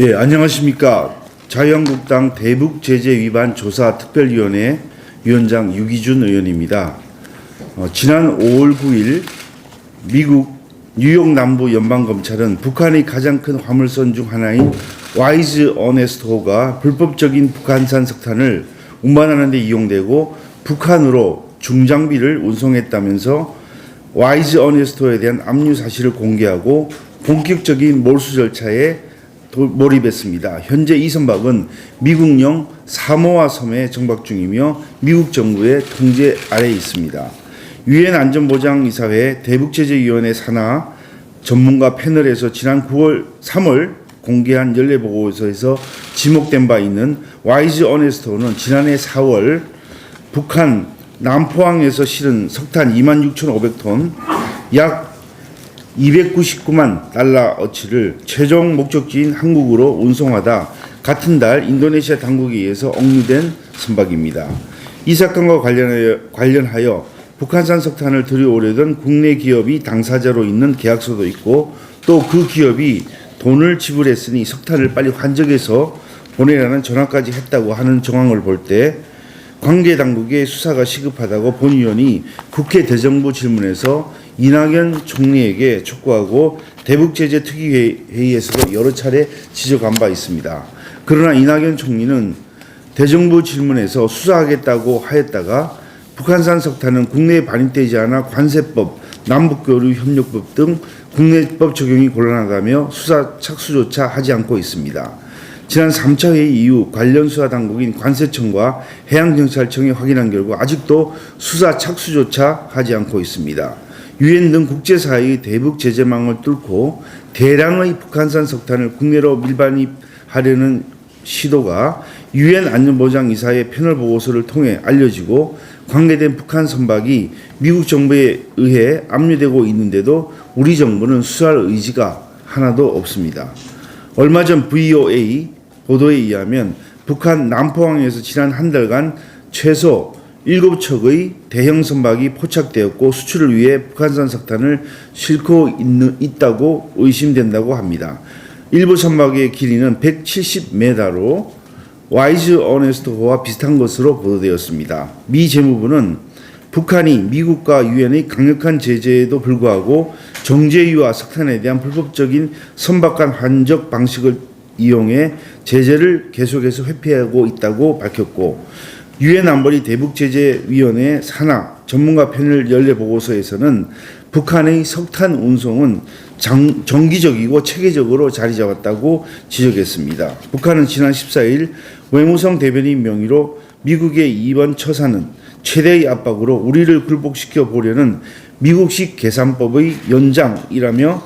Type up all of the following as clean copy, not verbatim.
예, 안녕하십니까. 자유한국당 대북제재위반조사특별위원회 위원장 유기준 의원입니다. 지난 5월 9일 미국 뉴욕 남부 연방검찰은 북한의 가장 큰 화물선 중 하나인 와이즈 어네스트호가 불법적인 북한산 석탄을 운반하는 데 이용되고 북한으로 중장비를 운송했다면서 와이즈 어네스트호에 대한 압류 사실을 공개하고 본격적인 몰수 절차에 몰입했습니다. 현재 이 선박은 미국령 사모아 섬에 정박 중이며 미국 정부의 통제 아래에 있습니다. 유엔 안전보장이사회 대북제재위원회 산하 전문가 패널에서 지난 3월 공개한 연례보고서에서 지목된 바 있는 와이즈 어네스트호는 지난해 4월 북한 남포항에서 실은 석탄 26,500톤 약 299만 달러어치를 최종 목적지인 한국으로 운송하다 같은 달 인도네시아 당국에 의해서 억류된 선박입니다. 이 사건과 관련하여 북한산 석탄을 들여오려던 국내 기업이 당사자로 있는 계약서도 있고 또 그 기업이 돈을 지불했으니 석탄을 빨리 환적해서 보내라는 전화까지 했다고 하는 정황을 볼 때 관계 당국의 수사가 시급하다고 본 의원이 국회 대정부 질문에서 이낙연 총리에게 촉구하고 대북제재특위회의에서도 여러 차례 지적한 바 있습니다. 그러나 이낙연 총리는 대정부 질문에서 수사하겠다고 하였다가 북한산 석탄은 국내에 반입되지 않아 관세법, 남북교류협력법 등 국내법 적용이 곤란하다며 수사 착수조차 하지 않고 있습니다. 지난 3차 회의 이후 관련 수사 당국인 관세청과 해양경찰청이 확인한 결과 아직도 수사 착수조차 하지 않고 있습니다. 유엔 등 국제사회의 대북 제재망을 뚫고 대량의 북한산 석탄을 국내로 밀반입하려는 시도가 유엔 안전보장이사회 패널 보고서를 통해 알려지고 관계된 북한 선박이 미국 정부에 의해 압류되고 있는데도 우리 정부는 수사할 의지가 하나도 없습니다. 얼마 전 VOA 보도에 의하면 북한 남포항에서 지난 한 달간 최소 7척의 대형 선박이 포착되었고 수출을 위해 북한산 석탄을 싣고 있다고 의심된다고 합니다. 일부 선박의 길이는 170m로 와이즈 어네스트호와 비슷한 것으로 보도되었습니다. 미 재무부는 북한이 미국과 유엔의 강력한 제재에도 불구하고 정제유와 석탄에 대한 불법적인 선박 간 환적 방식을 이용해 제재를 계속해서 회피하고 있다고 밝혔고 유엔 안보리 대북제재위원회 산하 전문가 패널 연례보고서에서는 북한의 석탄 운송은 정기적이고 체계적으로 자리 잡았다고 지적했습니다. 북한은 지난 14일 외무성 대변인 명의로 미국의 이번 처사는 최대의 압박으로 우리를 굴복시켜 보려는 미국식 계산법의 연장이라며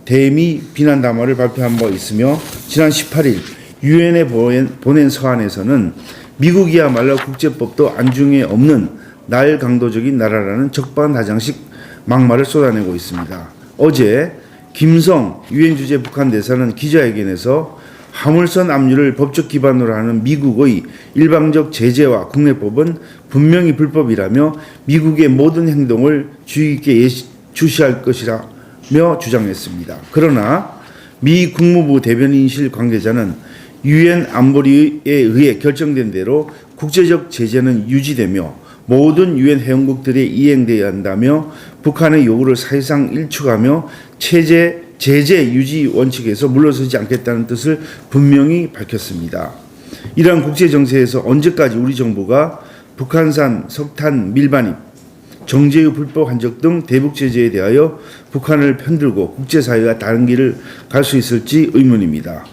대미 비난 담화를 발표한 바 있으며 지난 18일 유엔에 보낸 서한에서는 미국이야말로 국제법도 안중에 없는 날강도적인 나라라는 적반하장식 막말을 쏟아내고 있습니다. 어제 김성 유엔 주재 북한 대사는 기자회견에서 화물선 압류를 법적 기반으로 하는 미국의 일방적 제재와 국내법은 분명히 불법이라며 미국의 모든 행동을 주의 깊게 주시할 것이라며 주장했습니다. 그러나 미 국무부 대변인실 관계자는 유엔 안보리에 의해 결정된 대로 국제적 제재는 유지되며 모든 유엔 회원국들에 이행되어야 한다며 북한의 요구를 사실상 일축하며 제재 유지 원칙에서 물러서지 않겠다는 뜻을 분명히 밝혔습니다. 이러한 국제 정세에서 언제까지 우리 정부가 북한산 석탄 밀반입, 정제유 불법 환적 등 대북 제재에 대하여 북한을 편들고 국제사회가 다른 길을 갈 수 있을지 의문입니다.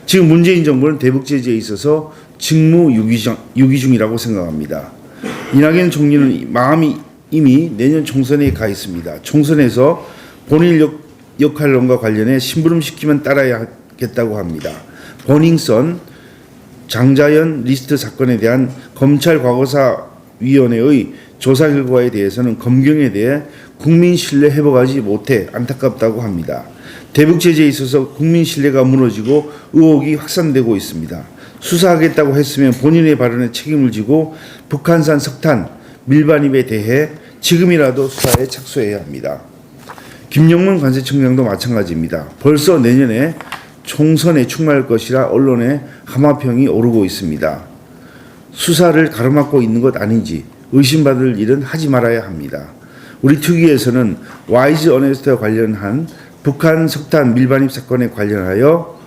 지금 문재인 정부는 대북 제재에 있어서 직무유기 중이라고 생각합니다. 이낙연 총리는 마음이 이미 내년 총선에 가 있습니다. 총선에서 본인 역할론과 관련해 심부름시키면 따라야겠다고 합니다. 버닝썬 장자연 리스트 사건에 대한 검찰 과거사위원회의 조사 결과에 대해서는 검경에 대해 국민 신뢰 회복하지 못해 안타깝다고 합니다. 대북 제재에 있어서 국민 신뢰가 무너지고 의혹이 확산되고 있습니다. 수사하겠다고 했으면 본인의 발언에 책임을 지고 북한산 석탄 밀반입에 대해 지금이라도 수사에 착수해야 합니다. 김영문 관세청장도 마찬가지입니다. 벌써 내년에 총선에 출마할 것이라 언론에 함화평이 오르고 있습니다. 수사를 가로막고 있는 것 아닌지 의심받을 일은 하지 말아야 합니다. 우리 특위에서는 와이즈 어네스트와 관련한 북한 석탄 밀반입 사건에 관련하여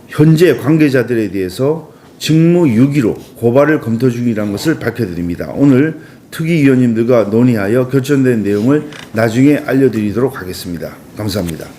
현재 관계자들에 대해서 직무유기로 고발을 검토 중이라는 것을 밝혀드립니다. 오늘 특위위원님들과 논의하여 결정된 내용을 나중에 알려드리도록 하겠습니다. 감사합니다.